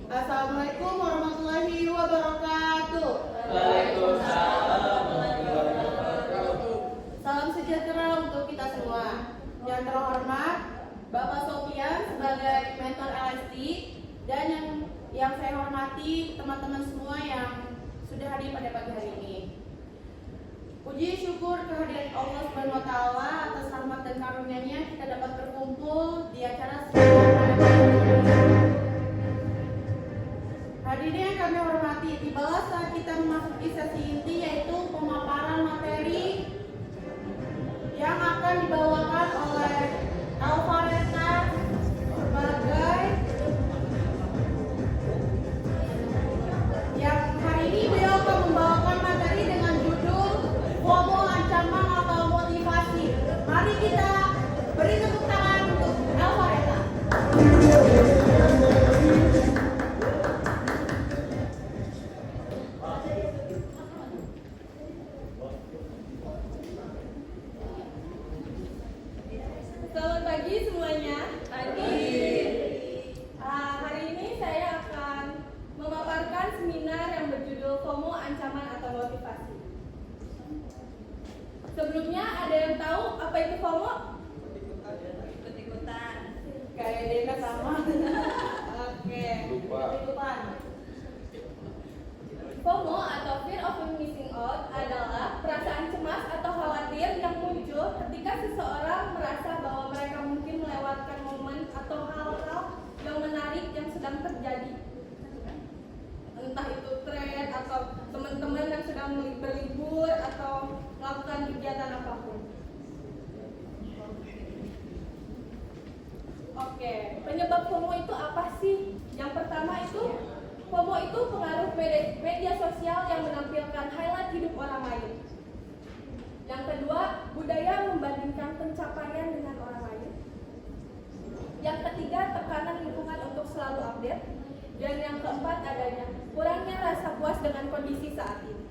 Assalamualaikum warahmatullahi wabarakatuh. Waalaikumsalam warahmatullahi wabarakatuh. Salam sejahtera untuk kita semua. Yang terhormat Bapak Sofian sebagai mentor LSD dan yang saya hormati teman-teman semua yang sudah hadir pada pagi hari ini. Puji syukur kehadiran Allah Subhanahu wa taala atas rahmat dan karunia-Nya kita dapat berkumpul di acara hadirin yang kami hormati. Tibalah saat kita memasuki sesi inti, yaitu pemaparan materi yang akan dibawakan oleh Alvareta sebagai yang hari ini beliau akan membawakan materi dengan judul FOMO, ancaman atau motivasi. Mari kita beri tepuk tangan untuk Alvareta. Selamat pagi semuanya. Hari ini saya akan memaparkan seminar yang berjudul FOMO, ancaman atau motivasi. Sebelumnya ada yang tahu apa itu FOMO? Ikut-ikutan. Kayak Dena sama. Oke. Ikut-ikutan. FOMO atau fear of missing out adalah perasaan cemas atau khawatir yang muncul ketika seseorang merasa bahwa mereka mungkin melewatkan momen atau hal-hal yang menarik yang sedang terjadi. Entah itu tren atau teman-teman yang sedang berlibur atau melakukan kegiatan apapun. Oke, penyebab FOMO itu apa sih? Yang pertama itu FOMO itu pengaruh media sosial yang menampilkan highlight hidup orang lain. Yang kedua, budaya membandingkan pencapaian dengan orang lain. Yang ketiga, tekanan lingkungan untuk selalu update. Dan yang keempat, adanya kurangnya rasa puas dengan kondisi saat ini.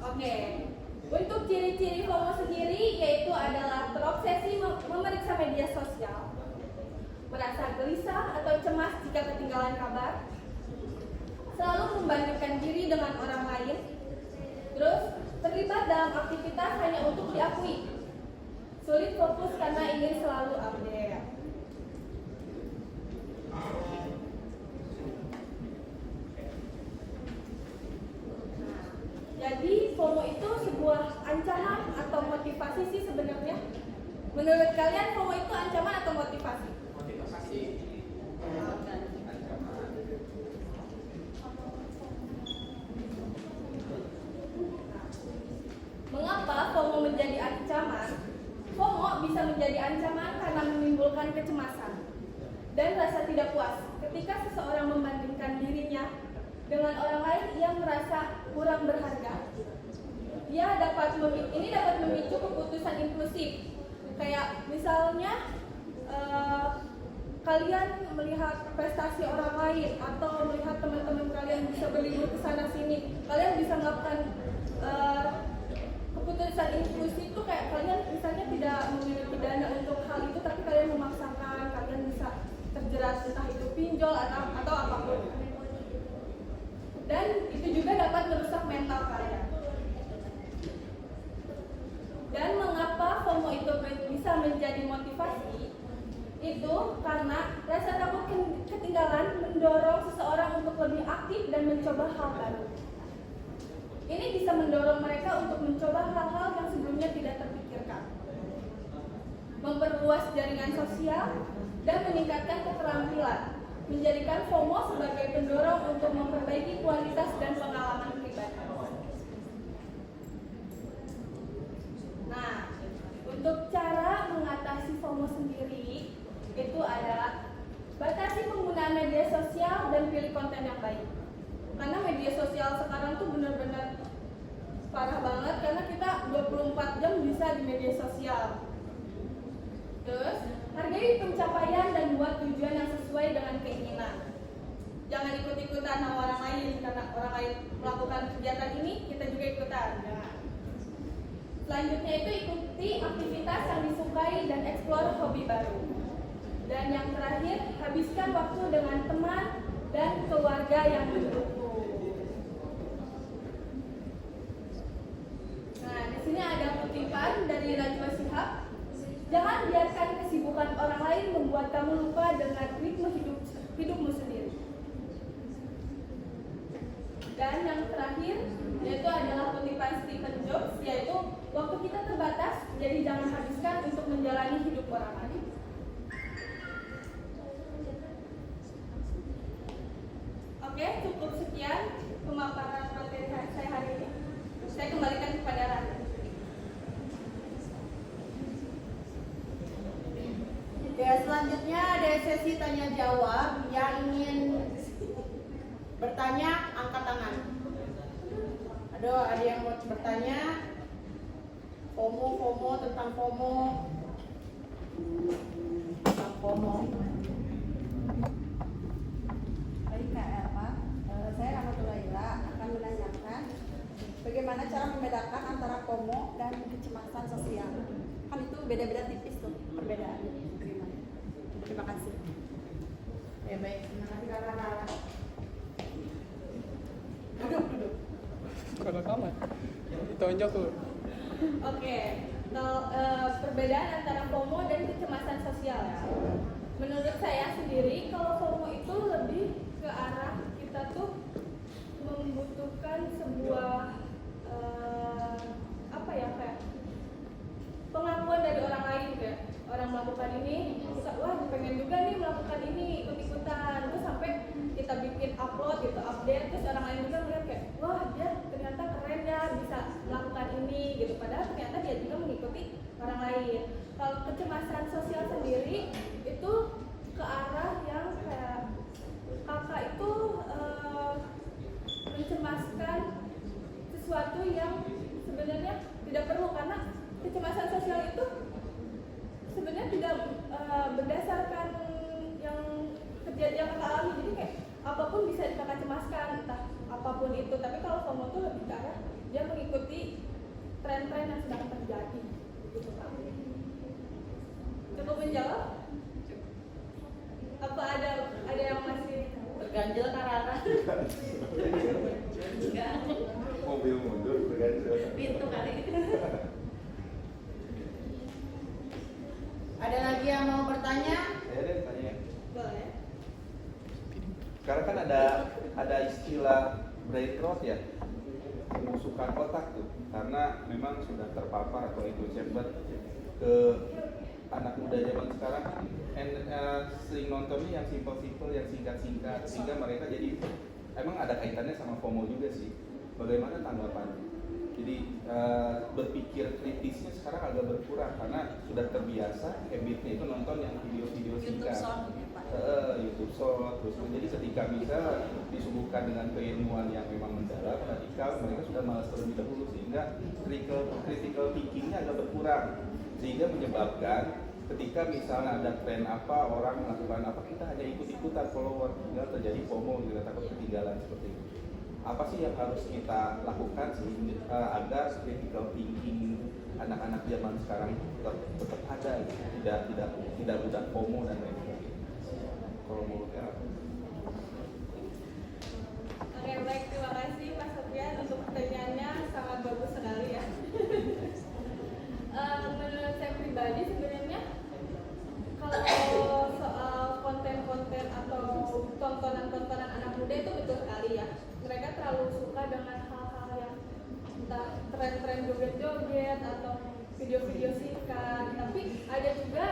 Oke. Untuk ciri-ciri FOMO sendiri yaitu adalah terobsesi memeriksa media sosial, merasa gelisah atau cemas jika ketinggalan kabar, selalu membandingkan diri dengan orang lain, terus terlibat dalam aktivitas hanya untuk diakui, sulit fokus karena ingin selalu update. Jadi FOMO itu sebuah ancaman atau motivasi sih sebenarnya? Menurut kalian FOMO itu ancaman atau motivasi? Motivasi. Mengapa FOMO menjadi ancaman? FOMO bisa menjadi ancaman karena menimbulkan kecemasan dan rasa tidak puas. Ketika seseorang membandingkan dirinya dengan orang lain, ia merasa kurang berharga. Ini dapat memicu keputusan impulsif. Kayak misalnya kalian melihat prestasi orang lain atau melihat teman-teman kalian bisa berlibur ke sana sini, kalian bisa melakukan keputusan impulsif itu kayak kalian misalnya tidak memiliki dana untuk hal itu, tapi kalian memaksakan, kalian bisa terjerat entah itu pinjol atau apapun. Dan itu juga dapat merusak mental kalian. Dan mengapa FOMO itu bisa menjadi motivasi? Itu karena rasa takut ketinggalan mendorong seseorang untuk lebih aktif dan mencoba hal baru. Ini bisa mendorong mereka untuk mencoba hal-hal yang sebelumnya tidak terpikirkan, memperluas jaringan sosial, dan meningkatkan keterampilan, menjadikan FOMO sebagai pendorong untuk memperbaiki kualitas dan pengalaman pribadi. Nah, untuk cara mengatasi FOMO sendiri itu adalah batasi penggunaan media sosial dan pilih konten yang baik. Karena media sosial sekarang tuh benar-benar parah banget, karena kita 24 jam bisa di media sosial. Terus, hargai pencapaian dan buat tujuan yang sesuai dengan keinginan. Jangan ikut-ikutan sama orang lain, karena orang lain melakukan kegiatan ini, kita juga ikutan. Jangan. Selanjutnya itu ikuti aktivitas yang disukai dan eksplor hobi baru. Dan yang terakhir, habiskan waktu dengan teman dan keluarga yang mendukung. Nah, di sini ada kutipan dari Najwa Shihab. Jangan biarkan kesibukan orang lain membuat kamu lupa dengan ritme hidupmu sendiri. Dan yang terakhir yaitu adalah kutipan Stephen Jobs, yaitu waktu kita terbatas, jadi jangan habiskan untuk menjalani hidup orang lain. Oke, cukup sekian pemaparan materi saya hari ini. Saya kembalikan kepada Rani. Ya, selanjutnya ada sesi tanya jawab. Yang ingin bertanya, angkat tangan. Ada yang mau bertanya? FOMO tentang FOMO. Baik Kak Elma, saya Rahmatulaila akan menanyakan bagaimana cara membedakan antara FOMO dan kecemasan sosial. Kan itu beda-beda tipis tuh perbedaannya. Bagaimana? Terima kasih. Ya baik, terima kasih Kak Rara. Duduk. Kalau kamu ditonjok tuh. Oke, perbedaan antara FOMO dan kecemasan sosial ya. Menurut saya sendiri, kalau FOMO itu lebih ke arah kita tuh membutuhkan sebuah kayak pengakuan dari orang lain, kayak orang melakukan ini, kita wah pengen juga nih melakukan ini, ikut-ikutan, terus sampai kita bikin upload gitu, update, terus orang lain juga ngeliat kayak wah dia ternyata keren ya bisa melakukan ini gitu, padahal ternyata dia juga mengikuti orang lain. Kalau kecemasan sosial sendiri itu ke arah yang kayak kakak itu mencemaskan sesuatu yang sebenarnya tidak perlu, karena kecemasan sosial itu sebenarnya tidak berdasarkan yang kejadian kakak alami, jadi kayak apapun bisa kakak cemaskan, entah apapun itu. Tapi kalau FOMO itu lebih ke arah dia mengikuti tren-tren yang sedang terjadi gitu Pak. Cukup menjawab? Apa ada yang masih Terganjel Kak Rara. Mobil mundur berganjel. Pintu kali. Ada lagi yang mau bertanya? Saya deh tanya. boleh? Sekarang kan ada istilah brain rot ya, pemusukan otak tuh, karena memang sudah terpapar atau echo chamber ke anak muda zaman sekarang kan sering nontonnya yang simple-simple, yang singkat-singkat, sehingga mereka jadi emang ada kaitannya sama FOMO juga sih. Bagaimana tanggapannya? Jadi berpikir kritisnya sekarang agak berkurang karena sudah terbiasa habitnya itu nonton yang video-video singkat, YouTube Short, terus jadi ketika bisa disuguhkan dengan keilmuan yang memang mendalam, radikal, mereka sudah malas terlebih dahulu, sehingga critical thinkingnya agak berkurang, sehingga menyebabkan ketika misalnya ada tren apa, orang melakukan apa, kita hanya ikut-ikutan follower, sehingga terjadi FOMO, kita takut ketinggalan seperti itu. Apa sih yang harus kita lakukan sehingga agar critical thinking anak-anak zaman sekarang tetap ada, tidak mudah FOMO dan lain sebagainya? Kalau menurutnya apa? Oke, baik, terima kasih Pak Sofian untuk pertanyaannya, sangat bagus sekali ya. Menurut saya pribadi sebenarnya kalau soal konten-konten atau tontonan-tontonan anak muda itu betul sekali ya. Mereka terlalu suka dengan hal-hal yang entah tren-tren joget-joget atau video-video singkat. Tapi ada juga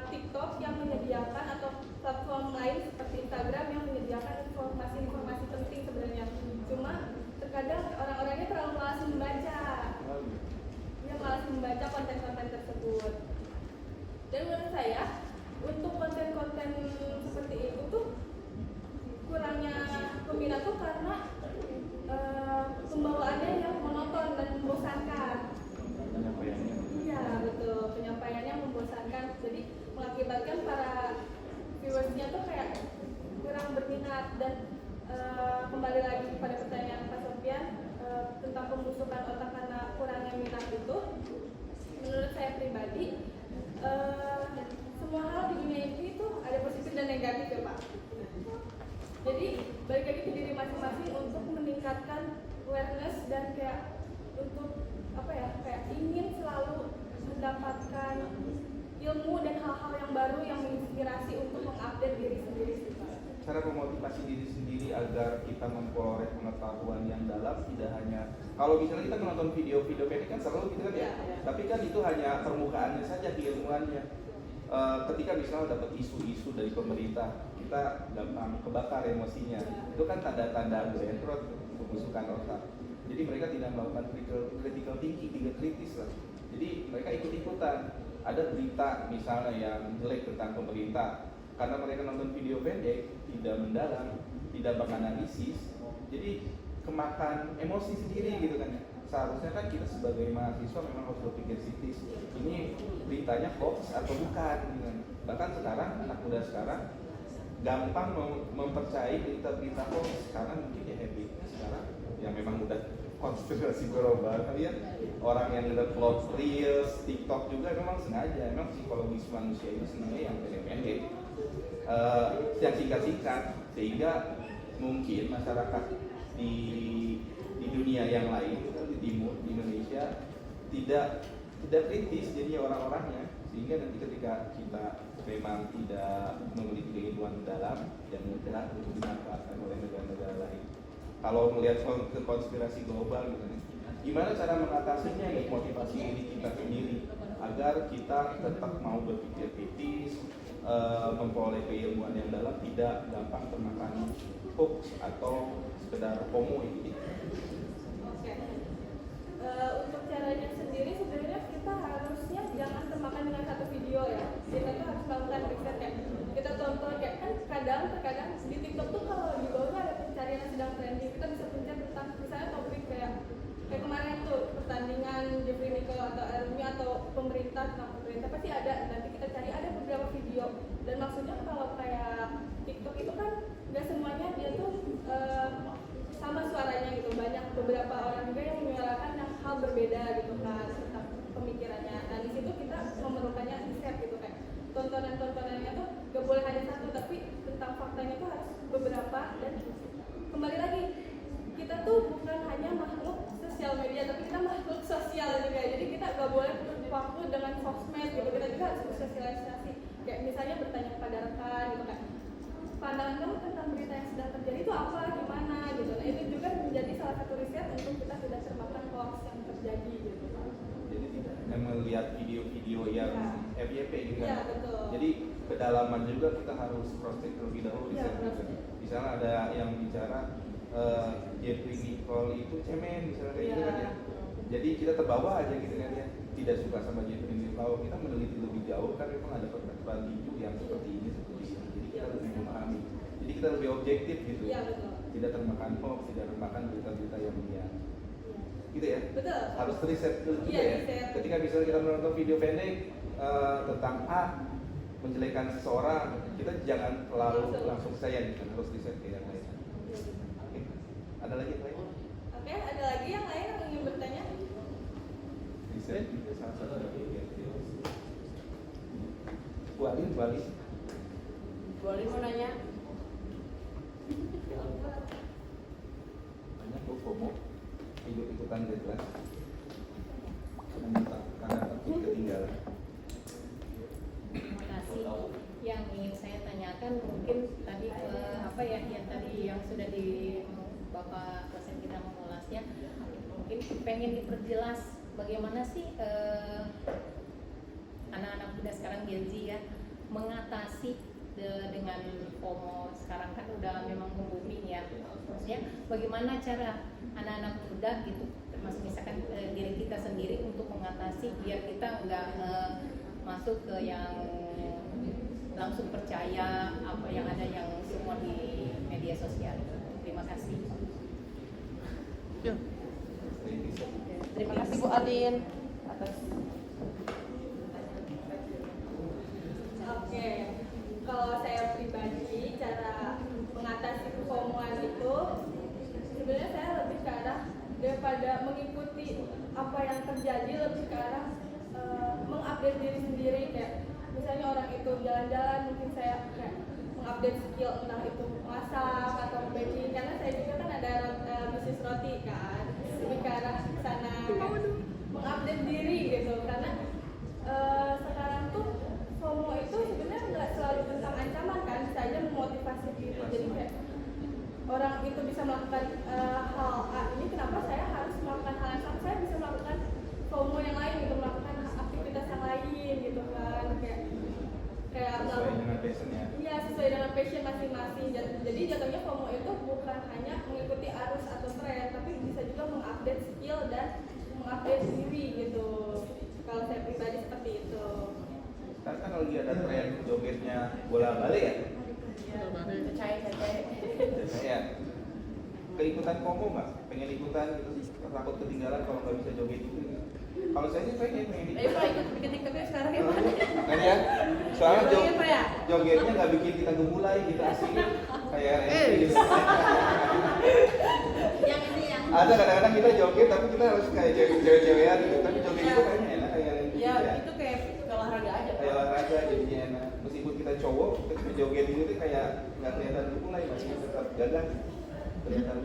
TikTok yang menyediakan atau platform lain seperti Instagram yang menyediakan informasi-informasi penting sebenarnya. Cuma terkadang orang-orangnya terlalu malas membaca. Dia malas membaca konten-konten tersebut. Dan menurut saya untuk konten-konten seperti itu tuh kurangnya peminat tuh karena pembawaannya yang monoton dan membosankan. Penyampaiannya. Iya betul, penyampaiannya membosankan, jadi mengakibatkan para viewersnya tuh kayak kurang berminat. Dan kembali lagi kepada pertanyaan Pak Sofian tentang pembusukan otak karena kurangnya minat itu, menurut saya pribadi, semua hal di dunia ini itu ada positif dan negatif ya Pak. Jadi balik lagi ke diri masing-masing untuk meningkatkan awareness dan kayak untuk apa ya, kayak ingin selalu mendapatkan ilmu dan hal-hal yang baru yang menginspirasi untuk mengupdate diri sendiri sih Pak. Cara memotivasi diri sendiri agar kita memperoleh pengetahuan yang dalam, tidak hanya kalau misalnya kita menonton video-video pendek kan seru gitu kan ya, tapi kan itu hanya permukaannya saja, keilmuannya. Ketika misalnya dapat isu-isu dari pemerintah, kita gampang kebakar emosinya. Itu kan tanda-tanda brain rot, pembusukan otak. Jadi mereka tidak melakukan critical thinking, tidak kritis lah. Jadi mereka ikut-ikutan. Ada berita misalnya yang jelek tentang pemerintah, karena mereka nonton video pendek, tidak mendalam, tidak menganalisis, jadi kemakan emosi sendiri gitu kan. Seharusnya kan kita sebagai mahasiswa memang harus berpikir kritis, ini beritanya hoax atau bukan gitu kan. Bahkan sekarang anak muda sekarang gampang mempercayai berita-berita hoax karena mungkin ya habit sekarang yang memang udah konspirasi global kalian, orang yang nge-upload reels, TikTok juga memang sengaja, memang psikologis manusia itu senangnya yang pendek-pendek, yang singkat-singkat, sehingga mungkin masyarakat di dunia yang lain, di timur, di Indonesia tidak kritis jadinya orang-orangnya, sehingga nanti ketika kita memang tidak memiliki keilmuan dalam dan mudah untuk dimanfaatkan oleh negara-negara lain. Kalau melihat ke konspirasi global misalnya, gimana cara mengatasinya ya, motivasi diri kita sendiri agar kita tetap mau berpikir kritis, memperoleh keilmuan yang dalam, tidak gampang termakan hoax atau sekedar FOMO ini. Oke. Untuk caranya sendiri sebenarnya kita harusnya jangan termakan dengan satu video ya. Kita tuh harus melakukan riset ya. Kita tonton kayak kan terkadang di TikTok tuh kalau di bawahnya ada pencarian yang sedang trending, kita bisa pencet tentang misalnya topik kayak kemarin tuh pertandingan Jeffrey Nicole atau Elmi atau pemerintah, tentang pemerintah pasti ada. Nanti kita cari ada beberapa video, dan maksudnya kalau kayak TikTok itu kan nggak semuanya dia tuh sama suaranya gitu, banyak beberapa orang juga yang menyuarakan yang hal berbeda gitu kan tentang pemikirannya. Nah di situ kita memerlukannya riset gitu, kayak tontonannya tuh gak boleh hanya satu, tapi tentang faktanya tuh harus beberapa. Dan kembali lagi, kita tuh bukan hanya makhluk sosial media, tapi kita makhluk sosial juga. Jadi kita gak boleh terpaku dengan sosmed gitu, kita juga harus bersosialisasi. Kayak misalnya bertanya kepada rekan gitu, kayak pandangan kamu tentang berita yang sedang terjadi itu apa, gimana gitu. Nah itu juga menjadi salah satu riset untuk kita tidak termakan hoax yang terjadi gitu. Jadi tidak hanya melihat video-video yang FYP gitu kan. Ya, betul. Jadi kedalaman juga kita harus cross check terlebih dahulu riset juga. Misalnya ada yang bicara Jeffrey Nicole itu cemen misalnya kayak gitu kan ya. Jadi kita terbawa aja gitu kan ya, tidak suka sama Jeffrey Nicole. Kita meneliti lebih jauh kan memang ada perkembangan tinju yang seperti ini. Jadi kita lebih memahami. Jadi kita lebih objektif gitu. Iya betul. Tidak termakan hoax, tidak termakan berita-berita yang liar. Gitu ya? Betul. Harus riset dulu juga ya. Riset. Ketika misalnya kita menonton video pendek tentang A menjelekan seseorang, kita jangan langsung percaya, gitu. Harus riset ke yang lain. Oke. Ada lagi yang lain? Oke, ada lagi yang lain yang ingin bertanya? Riset juga salah satu dari Bu Alin. Boleh mau nanya? Banyak kok FOMO, ikut-ikutan deadline karena takut ketinggalan. Terima kasih. Yang ingin saya tanyakan mungkin tadi yang tadi yang sudah di Bapak dosen kita mengulasnya, mungkin pengen diperjelas bagaimana sih anak-anak muda sekarang Gen Z ya mengatasi dengan FOMO sekarang kan udah memang booming ya. Maksudnya bagaimana cara anak-anak muda gitu, termasuk misalkan diri kita sendiri untuk mengatasi biar kita nggak masuk ke yang langsung percaya apa yang ada yang semua di media sosial. Terima kasih. Ya. Terima kasih Bu Alin atas. Oke, kalau saya pribadi cara mengatasi FOMO itu sebenarnya saya lebih ke arah daripada mengikuti apa yang terjadi, lebih ke arah mengupdate diri sendiri. Kayak misalnya orang itu jalan-jalan, mungkin saya kayak mengupdate skill, entah itu masak atau baking, karena saya juga kan ada bisnis roti kan, lebih ke arah sana kayak mengupdate diri gitu. Karena sekarang tuh FOMO itu sebenarnya nggak selalu tentang ancaman kan, bisa aja memotivasi diri. Jadi kayak orang itu bisa melakukan hal A ini, kenapa saya harus melakukan hal yang sama? Saya bisa melakukan FOMO yang lain gitu, melakukan aktivitas yang lain gitu kan, kayak Sesuai dengan passionnya. iya, sesuai dengan passion masing-masing. Jadi jatuhnya FOMO itu bukan hanya mengikuti arus atau tren, tapi bisa juga mengupdate skill dan mengupdate diri gitu. Kalau saya pribadi seperti itu. Sekarang kan lagi ada tren jogetnya bola balik ya. Saya keikutan FOMO nggak? Pengen ikutan gitu, takut ketinggalan kalau nggak bisa joget itu. Kalau saya sih pengen Ayo ikut. Pak, ikut bikin TikToknya sekarang ya Pak. Kan ya? Soalnya Joget, Pak, ya? jogetnya nggak bikin kita gemulai gitu, asik kayak gitu. Yang ini yang Ada kadang-kadang kita joget tapi kita harus kayak cewek-cewekan gitu. Tapi joget itu kayaknya enak kayak ya itu kayak olahraga aja kayak Pak. olahraga jadinya enak. Meskipun kita cowok, kita cuma joget gitu tuh kayak nggak kelihatan gemulai, masih tetap gagah kelihatan.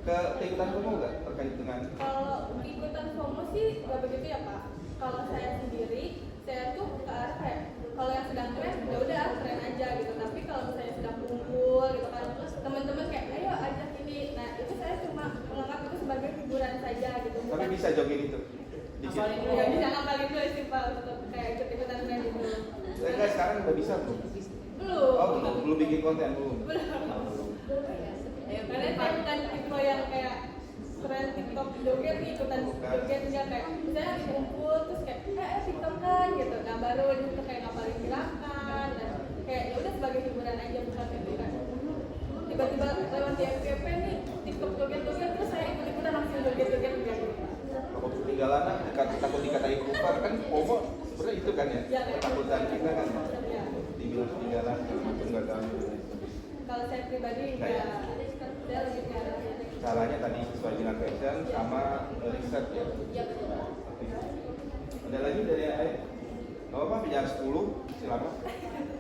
Keikutan FOMO nggak terkait dengan Kalau ikutan FOMO sih nggak begitu ya Pak. Kalau saya sendiri, saya tuh ke arah kayak kalau yang sedang tren, ya udah tren aja gitu. Tapi kalau misalnya sedang kumpul gitu kan, teman-teman kayak ayo ajak ini, nah itu saya cuma menganggap itu sebagai hiburan saja gitu. tapi bisa joget itu? Dikit. Ya bisa ngapalin dulu sih Pak untuk kayak ikut-ikutan tren itu. Enggak, sekarang udah bisa belum? Belum. Oh belum bikin konten belum? Karena saya bukan tipe yang kayak tren TikTok joget nih, ikutan joget enggak, kayak misalnya lagi kumpul terus kayak TikTok kan gitu, nah baru itu kayak ngapalin gerakan dan kayak ya udah sebagai hiburan aja, bukan itu kan tiba-tiba lewat di FYP nih TikTok joget-joget terus saya ikut-ikutan langsung joget-joget enggak gitu. Takut ketinggalan, takut dikatain lupa kan FOMO sebenarnya itu kan ya, ketakutan kita kan ya, dibilang ketinggalan itu nggak tahu. Kalau saya pribadi enggak, saya lebih ke arah Caranya tadi sesuai dengan passion sama riset ya. ya betul. Ada lagi dari yang lain? Gak apa-apa, jam 10 silakan.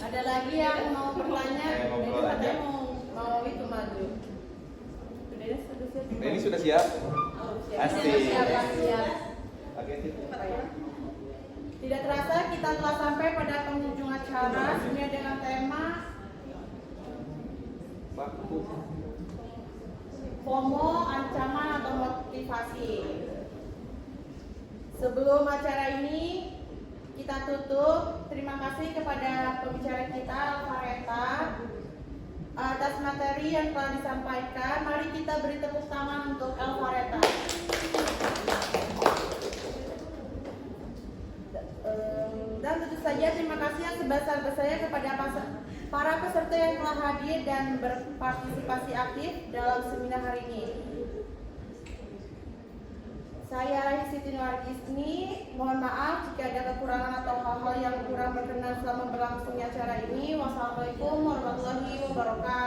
Ada lagi yang mau bertanya? Saya ngobrol Jadi aja. katanya mau itu maju. Sudah siap. Ini sudah siap? Oh, siap. Pasti. Siap. Oke, sip. Tidak terasa kita telah sampai pada penghujung acara sebenarnya dengan tema Waktu. FOMO, ancaman atau motivasi. Sebelum acara ini kita tutup, terima kasih kepada pembicara kita Alvareta atas materi yang telah disampaikan. Mari kita beri tepuk tangan untuk Alvareta. Dan tentu saja terima kasih yang sebesar-besarnya kepada para peserta yang telah hadir dan berpartisipasi aktif dalam seminar hari ini. Saya Raih Siti Nuargisni, mohon maaf jika ada kekurangan atau hal-hal yang kurang berkenan selama berlangsungnya acara ini. Wassalamualaikum warahmatullahi wabarakatuh.